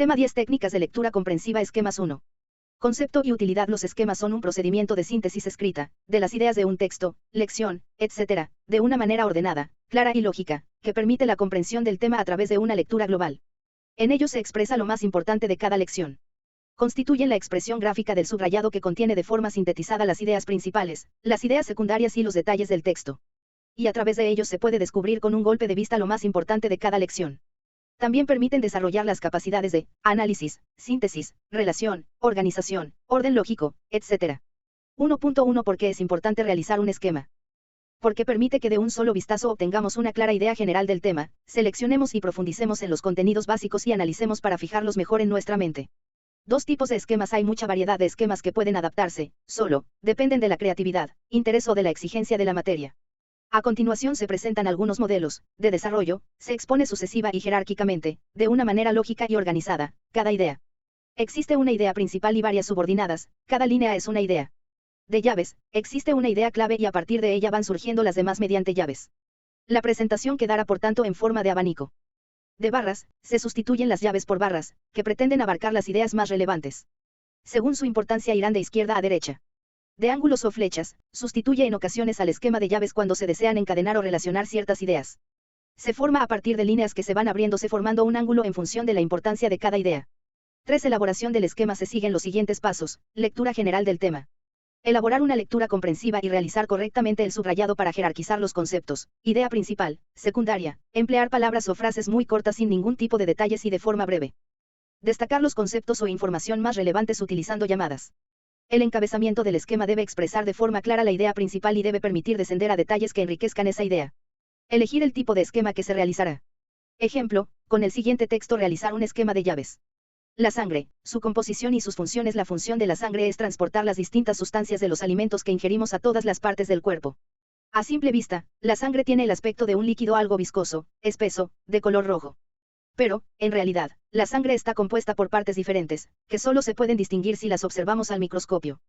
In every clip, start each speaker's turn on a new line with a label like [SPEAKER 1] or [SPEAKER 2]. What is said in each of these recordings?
[SPEAKER 1] Tema 10. Técnicas de lectura comprensiva. Esquemas 1. Concepto y utilidad. Los esquemas son un procedimiento de síntesis escrita, de las ideas de un texto, lección, etc., de una manera ordenada, clara y lógica, que permite la comprensión del tema a través de una lectura global. En ellos se expresa lo más importante de cada lección. Constituyen la expresión gráfica del subrayado que contiene de forma sintetizada las ideas principales, las ideas secundarias y los detalles del texto. Y a través de ellos se puede descubrir con un golpe de vista lo más importante de cada lección. También permiten desarrollar las capacidades de análisis, síntesis, relación, organización, orden lógico, etc. 1.1. ¿Por qué es importante realizar un esquema? Porque permite que de un solo vistazo obtengamos una clara idea general del tema, seleccionemos y profundicemos en los contenidos básicos y analicemos para fijarlos mejor en nuestra mente. Dos tipos de esquemas. Hay mucha variedad de esquemas que pueden adaptarse, solo, dependen de la creatividad, interés o de la exigencia de la materia. A continuación se presentan algunos modelos de desarrollo. Se expone sucesiva y jerárquicamente, de una manera lógica y organizada, cada idea. Existe una idea principal y varias subordinadas, cada línea es una idea. De llaves, existe una idea clave y a partir de ella van surgiendo las demás mediante llaves. La presentación quedará por tanto en forma de abanico. De barras, se sustituyen las llaves por barras, que pretenden abarcar las ideas más relevantes. Según su importancia irán de izquierda a derecha. De ángulos o flechas, sustituye en ocasiones al esquema de llaves cuando se desean encadenar o relacionar ciertas ideas. Se forma a partir de líneas que se van abriéndose formando un ángulo en función de la importancia de cada idea. 3. Elaboración del esquema. Se siguen los siguientes pasos. Lectura general del tema. Elaborar una lectura comprensiva y realizar correctamente el subrayado para jerarquizar los conceptos. Idea principal, secundaria, emplear palabras o frases muy cortas sin ningún tipo de detalles y de forma breve. Destacar los conceptos o información más relevantes utilizando llamadas. El encabezamiento del esquema debe expresar de forma clara la idea principal y debe permitir descender a detalles que enriquezcan esa idea. Elegir el tipo de esquema que se realizará. Ejemplo, con el siguiente texto realizar un esquema de llaves. La sangre, su composición y sus funciones. La función de la sangre es transportar las distintas sustancias de los alimentos que ingerimos a todas las partes del cuerpo. A simple vista, la sangre tiene el aspecto de un líquido algo viscoso, espeso, de color rojo. Pero, en realidad, la sangre está compuesta por partes diferentes, que solo se pueden distinguir si las observamos al microscopio.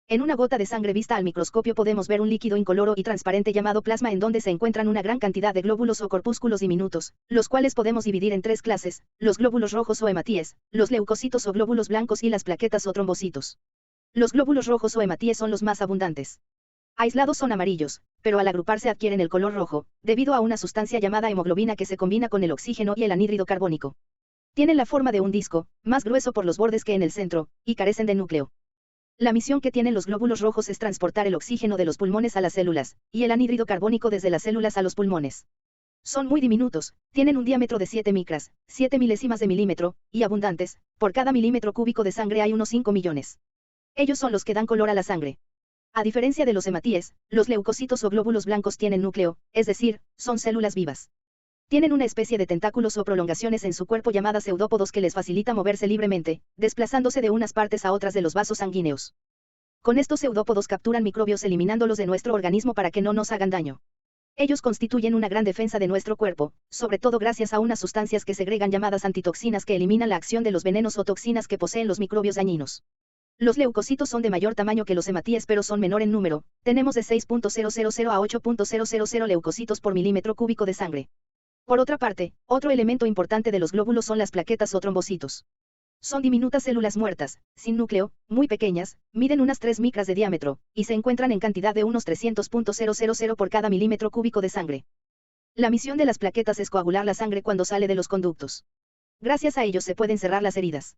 [SPEAKER 1] En una gota de sangre vista al microscopio podemos ver un líquido incoloro y transparente llamado plasma en donde se encuentran una gran cantidad de glóbulos o corpúsculos diminutos, los cuales podemos dividir en 3 clases, los glóbulos rojos o hematíes, los leucocitos o glóbulos blancos y las plaquetas o trombocitos. Los glóbulos rojos o hematíes son los más abundantes. Aislados son amarillos, pero al agruparse adquieren el color rojo, debido a una sustancia llamada hemoglobina que se combina con el oxígeno y el anhídrido carbónico. Tienen la forma de un disco, más grueso por los bordes que en el centro, y carecen de núcleo. La misión que tienen los glóbulos rojos es transportar el oxígeno de los pulmones a las células, y el anhídrido carbónico desde las células a los pulmones. Son muy diminutos, tienen un diámetro de 7 micras, 7 milésimas de milímetro, y abundantes. Por cada milímetro cúbico de sangre hay unos 5 millones. Ellos son los que dan color a la sangre. A diferencia de los hematíes, los leucocitos o glóbulos blancos tienen núcleo, es decir, son células vivas. Tienen una especie de tentáculos o prolongaciones en su cuerpo llamadas pseudópodos que les facilita moverse libremente, desplazándose de unas partes a otras de los vasos sanguíneos. Con estos pseudópodos capturan microbios eliminándolos de nuestro organismo para que no nos hagan daño. Ellos constituyen una gran defensa de nuestro cuerpo, sobre todo gracias a unas sustancias que segregan llamadas antitoxinas que eliminan la acción de los venenos o toxinas que poseen los microbios dañinos. Los leucocitos son de mayor tamaño que los hematíes pero son menor en número, tenemos de 6.000 a 8.000 leucocitos por milímetro cúbico de sangre. Por otra parte, otro elemento importante de los glóbulos son las plaquetas o trombocitos. Son diminutas células muertas, sin núcleo, muy pequeñas, miden unas 3 micras de diámetro, y se encuentran en cantidad de unos 300.000 por cada milímetro cúbico de sangre. La misión de las plaquetas es coagular la sangre cuando sale de los conductos. Gracias a ellos se pueden cerrar las heridas.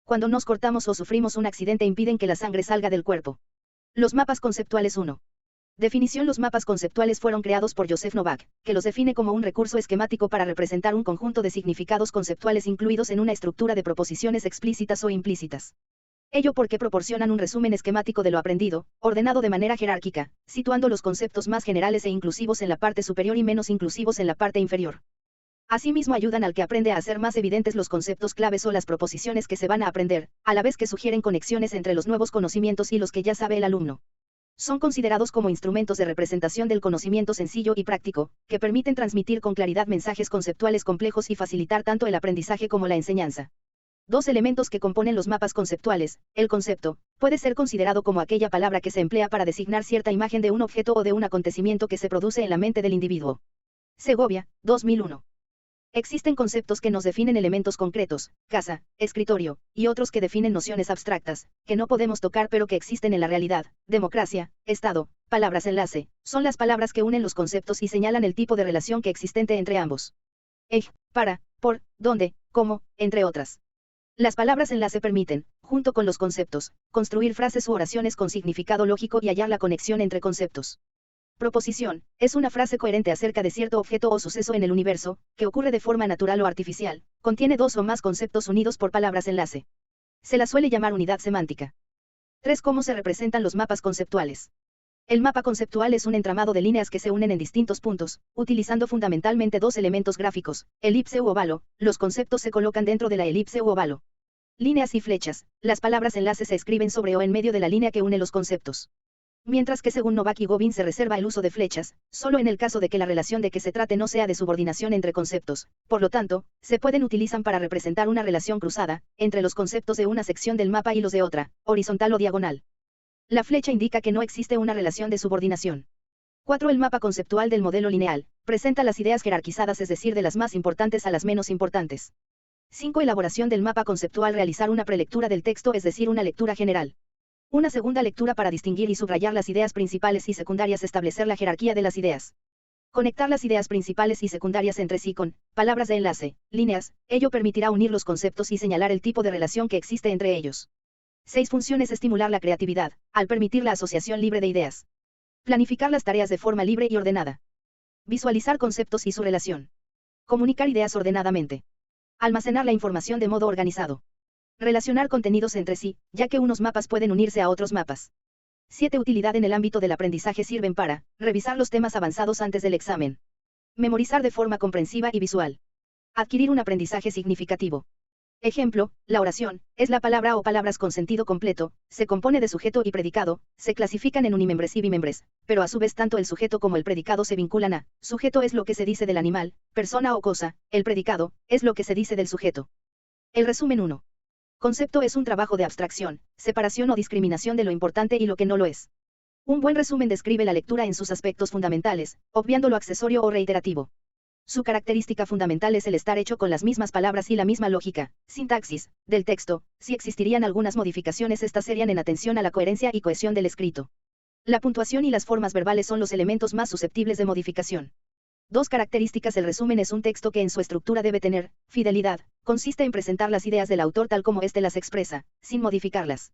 [SPEAKER 1] Cuando nos cortamos o sufrimos un accidente impiden que la sangre salga del cuerpo. Los mapas conceptuales 1. Definición. Los mapas conceptuales fueron creados por Joseph Novak, que los define como un recurso esquemático para representar un conjunto de significados conceptuales incluidos en una estructura de proposiciones explícitas o implícitas. Ello porque proporcionan un resumen esquemático de lo aprendido, ordenado de manera jerárquica, situando los conceptos más generales e inclusivos en la parte superior y menos inclusivos en la parte inferior. Asimismo ayudan al que aprende a hacer más evidentes los conceptos claves o las proposiciones que se van a aprender, a la vez que sugieren conexiones entre los nuevos conocimientos y los que ya sabe el alumno. Son considerados como instrumentos de representación del conocimiento sencillo y práctico, que permiten transmitir con claridad mensajes conceptuales complejos y facilitar tanto el aprendizaje como la enseñanza. Dos elementos que componen los mapas conceptuales. El concepto puede ser considerado como aquella palabra que se emplea para designar cierta imagen de un objeto o de un acontecimiento que se produce en la mente del individuo. Segovia, 2001. Existen conceptos que nos definen elementos concretos, casa, escritorio, y otros que definen nociones abstractas, que no podemos tocar pero que existen en la realidad. Democracia, Estado, palabras enlace, son las palabras que unen los conceptos y señalan el tipo de relación que existente entre ambos. Para, por, dónde, cómo, entre otras. Las palabras enlace permiten, junto con los conceptos, construir frases u oraciones con significado lógico y hallar la conexión entre conceptos. Proposición, es una frase coherente acerca de cierto objeto o suceso en el universo, que ocurre de forma natural o artificial, contiene dos o más conceptos unidos por palabras enlace. Se la suele llamar unidad semántica. 3. ¿Cómo se representan los mapas conceptuales? El mapa conceptual es un entramado de líneas que se unen en distintos puntos, utilizando fundamentalmente dos elementos gráficos, elipse u ovalo. Los conceptos se colocan dentro de la elipse u ovalo. Líneas y flechas, las palabras enlace se escriben sobre o en medio de la línea que une los conceptos. Mientras que según Novak y Govin se reserva el uso de flechas, solo en el caso de que la relación de que se trate no sea de subordinación entre conceptos. Por lo tanto, se pueden utilizar para representar una relación cruzada, entre los conceptos de una sección del mapa y los de otra, horizontal o diagonal. La flecha indica que no existe una relación de subordinación. 4. El mapa conceptual del modelo lineal, presenta las ideas jerarquizadas, es decir, de las más importantes a las menos importantes. 5. Elaboración del mapa conceptual, realizar una prelectura del texto, es decir, una lectura general. Una segunda lectura para distinguir y subrayar las ideas principales y secundarias, establecer la jerarquía de las ideas. Conectar las ideas principales y secundarias entre sí con palabras de enlace, líneas, ello permitirá unir los conceptos y señalar el tipo de relación que existe entre ellos. 6. Funciones: estimular la creatividad, al permitir la asociación libre de ideas. Planificar las tareas de forma libre y ordenada. Visualizar conceptos y su relación. Comunicar ideas ordenadamente. Almacenar la información de modo organizado. Relacionar contenidos entre sí, ya que unos mapas pueden unirse a otros mapas. 7. Utilidad en el ámbito del aprendizaje: sirven para revisar los temas avanzados antes del examen. Memorizar de forma comprensiva y visual. Adquirir un aprendizaje significativo. Ejemplo, la oración, es la palabra o palabras con sentido completo, se compone de sujeto y predicado, se clasifican en unimembres y bimembres, pero a su vez tanto el sujeto como el predicado se vinculan a, sujeto es lo que se dice del animal, persona o cosa, el predicado, es lo que se dice del sujeto. El resumen 1. Concepto es un trabajo de abstracción, separación o discriminación de lo importante y lo que no lo es. Un buen resumen describe la lectura en sus aspectos fundamentales, obviando lo accesorio o reiterativo. Su característica fundamental es el estar hecho con las mismas palabras y la misma lógica, sintaxis, del texto. Si existirían algunas modificaciones, estas serían en atención a la coherencia y cohesión del escrito. La puntuación y las formas verbales son los elementos más susceptibles de modificación. 2 características: el resumen es un texto que en su estructura debe tener fidelidad, consiste en presentar las ideas del autor tal como éste las expresa, sin modificarlas.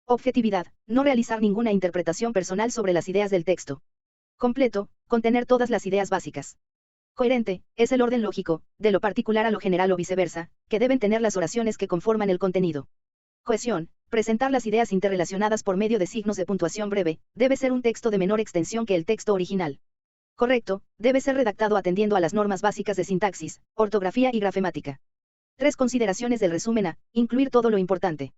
[SPEAKER 1] Objetividad, no realizar ninguna interpretación personal sobre las ideas del texto. Completo, contener todas las ideas básicas. Coherente, es el orden lógico, de lo particular a lo general o viceversa, que deben tener las oraciones que conforman el contenido. Cohesión, presentar las ideas interrelacionadas por medio de signos de puntuación breve, debe ser un texto de menor extensión que el texto original. Correcto, debe ser redactado atendiendo a las normas básicas de sintaxis, ortografía y grafemática. 3 consideraciones del resumen: A. Incluir todo lo importante.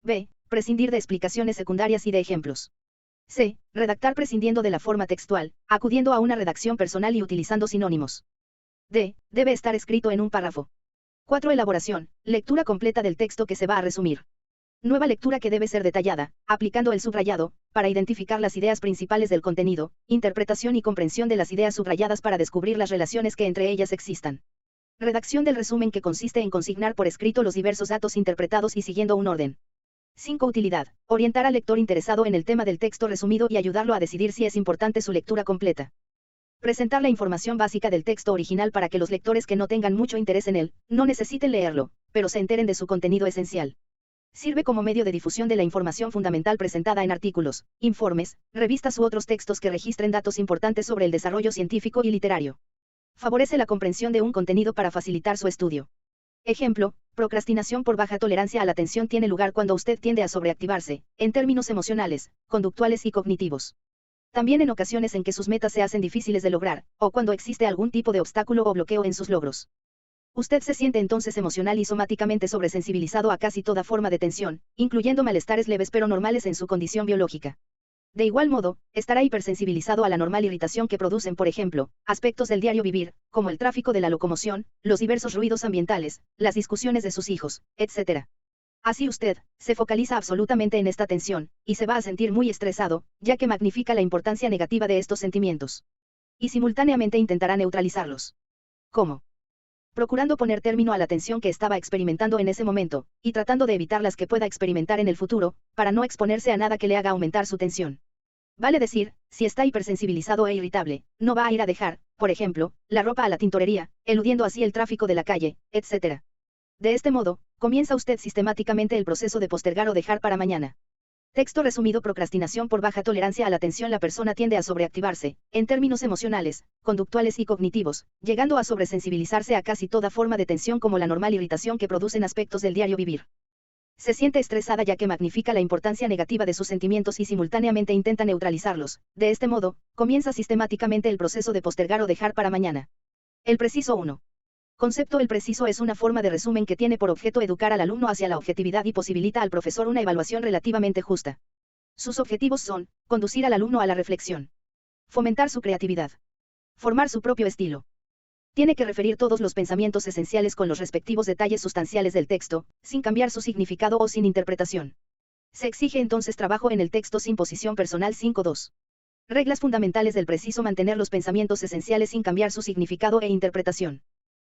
[SPEAKER 1] B. Prescindir de explicaciones secundarias y de ejemplos. C. Redactar prescindiendo de la forma textual, acudiendo a una redacción personal y utilizando sinónimos. D. Debe estar escrito en un párrafo. 4 Elaboración, lectura completa del texto que se va a resumir. Nueva lectura que debe ser detallada, aplicando el subrayado, para identificar las ideas principales del contenido, interpretación y comprensión de las ideas subrayadas para descubrir las relaciones que entre ellas existan. Redacción del resumen, que consiste en consignar por escrito los diversos datos interpretados y siguiendo un orden. 5 Utilidad, orientar al lector interesado en el tema del texto resumido y ayudarlo a decidir si es importante su lectura completa. Presentar la información básica del texto original para que los lectores que no tengan mucho interés en él, no necesiten leerlo, pero se enteren de su contenido esencial. Sirve como medio de difusión de la información fundamental presentada en artículos, informes, revistas u otros textos que registren datos importantes sobre el desarrollo científico y literario. Favorece la comprensión de un contenido para facilitar su estudio. Ejemplo, procrastinación por baja tolerancia a la atención tiene lugar cuando usted tiende a sobreactivarse, en términos emocionales, conductuales y cognitivos. También en ocasiones en que sus metas se hacen difíciles de lograr, o cuando existe algún tipo de obstáculo o bloqueo en sus logros. Usted se siente entonces emocional y somáticamente sobresensibilizado a casi toda forma de tensión, incluyendo malestares leves pero normales en su condición biológica. De igual modo, estará hipersensibilizado a la normal irritación que producen, por ejemplo, aspectos del diario vivir, como el tráfico de la locomoción, los diversos ruidos ambientales, las discusiones de sus hijos, etc. Así usted, se focaliza absolutamente en esta tensión, y se va a sentir muy estresado, ya que magnifica la importancia negativa de estos sentimientos. Y simultáneamente intentará neutralizarlos. ¿Cómo? procurando poner término a la tensión que estaba experimentando en ese momento, y tratando de evitar las que pueda experimentar en el futuro, para no exponerse a nada que le haga aumentar su tensión. Vale decir, si está hipersensibilizado e irritable, no va a ir a dejar, por ejemplo, la ropa a la tintorería, eludiendo así el tráfico de la calle, etc. De este modo, comienza usted sistemáticamente el proceso de postergar o dejar para mañana. Texto resumido: procrastinación. Por baja tolerancia a la tensión, la persona tiende a sobreactivarse, en términos emocionales, conductuales y cognitivos, llegando a sobresensibilizarse a casi toda forma de tensión, como la normal irritación que producen aspectos del diario vivir. Se siente estresada ya que magnifica la importancia negativa de sus sentimientos y simultáneamente intenta neutralizarlos. De este modo, comienza sistemáticamente el proceso de postergar o dejar para mañana. El preciso 1. Concepto: el preciso es una forma de resumen que tiene por objeto educar al alumno hacia la objetividad y posibilita al profesor una evaluación relativamente justa. Sus objetivos son: conducir al alumno a la reflexión, fomentar su creatividad, formar su propio estilo. Tiene que referir todos los pensamientos esenciales con los respectivos detalles sustanciales del texto, sin cambiar su significado o sin interpretación. Se exige entonces trabajo en el texto sin posición personal. 5.2. Reglas fundamentales del preciso: mantener los pensamientos esenciales sin cambiar su significado e interpretación.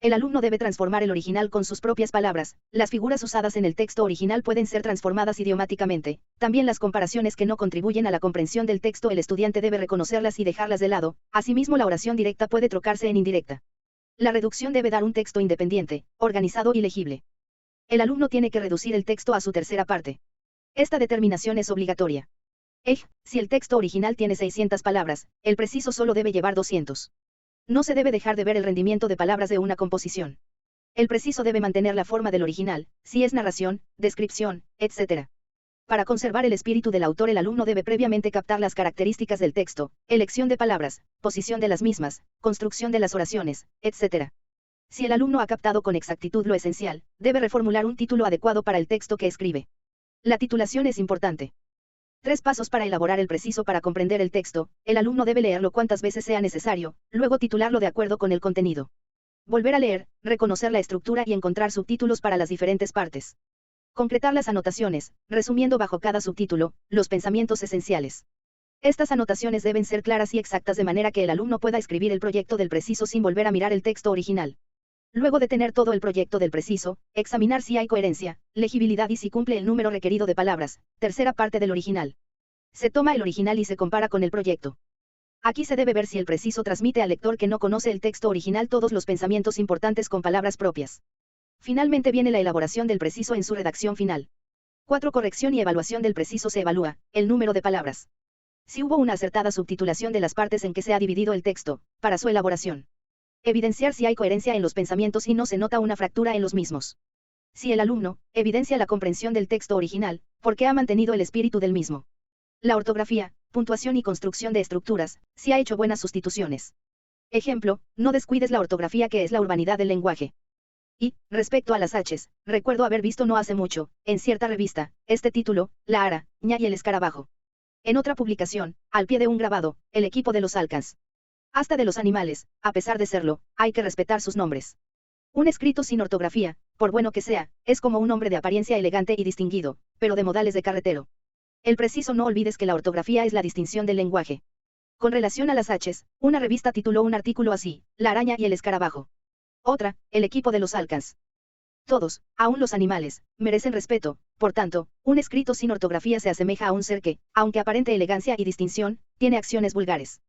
[SPEAKER 1] El alumno debe transformar el original con sus propias palabras. Las figuras usadas en el texto original pueden ser transformadas idiomáticamente. También las comparaciones que no contribuyen a la comprensión del texto, el estudiante debe reconocerlas y dejarlas de lado. Asimismo, la oración directa puede trocarse en indirecta. La reducción debe dar un texto independiente, organizado y legible. El alumno tiene que reducir el texto a su tercera parte. Esta determinación es obligatoria. Si el texto original tiene 600 palabras, el preciso solo debe llevar 200. No se debe dejar de ver el rendimiento de palabras de una composición. El preciso debe mantener la forma del original, si es narración, descripción, etc. Para conservar el espíritu del autor, el alumno debe previamente captar las características del texto, elección de palabras, posición de las mismas, construcción de las oraciones, etc. Si el alumno ha captado con exactitud lo esencial, debe reformular un título adecuado para el texto que escribe. La titulación es importante. 3 pasos para elaborar el preciso. Para comprender el texto, el alumno debe leerlo cuantas veces sea necesario, luego titularlo de acuerdo con el contenido. Volver a leer, reconocer la estructura y encontrar subtítulos para las diferentes partes. Concretar las anotaciones, resumiendo bajo cada subtítulo, los pensamientos esenciales. Estas anotaciones deben ser claras y exactas de manera que el alumno pueda escribir el proyecto del preciso sin volver a mirar el texto original. Luego de tener todo el proyecto del preciso, examinar si hay coherencia, legibilidad y si cumple el número requerido de palabras. Tercera parte del original. Se toma el original y se compara con el proyecto. Aquí se debe ver si el preciso transmite al lector que no conoce el texto original todos los pensamientos importantes con palabras propias. Finalmente viene la elaboración del preciso en su redacción final. 4. Corrección y evaluación del preciso. Se evalúa el número de palabras. Si hubo una acertada subtitulación de las partes en que se ha dividido el texto, para su elaboración. Evidenciar si hay coherencia en los pensamientos y no se nota una fractura en los mismos. Si el alumno evidencia la comprensión del texto original, porque ha mantenido el espíritu del mismo. La ortografía, puntuación y construcción de estructuras, si ha hecho buenas sustituciones. Ejemplo: no descuides la ortografía, que es la urbanidad del lenguaje. Y, respecto a las H's, recuerdo haber visto no hace mucho, en cierta revista, este título: la araña y el escarabajo. En otra publicación, al pie de un grabado, el equipo de los Alcans. Hasta de los animales, a pesar de serlo, hay que respetar sus nombres. Un escrito sin ortografía, por bueno que sea, es como un hombre de apariencia elegante y distinguido, pero de modales de carretero. El preciso: no olvides que la ortografía es la distinción del lenguaje. Con relación a las H's, una revista tituló un artículo así: la araña y el escarabajo. Otra: el equipo de los Alcans. Todos, aun los animales, merecen respeto. Por tanto, un escrito sin ortografía se asemeja a un ser que, aunque aparente elegancia y distinción, tiene acciones vulgares.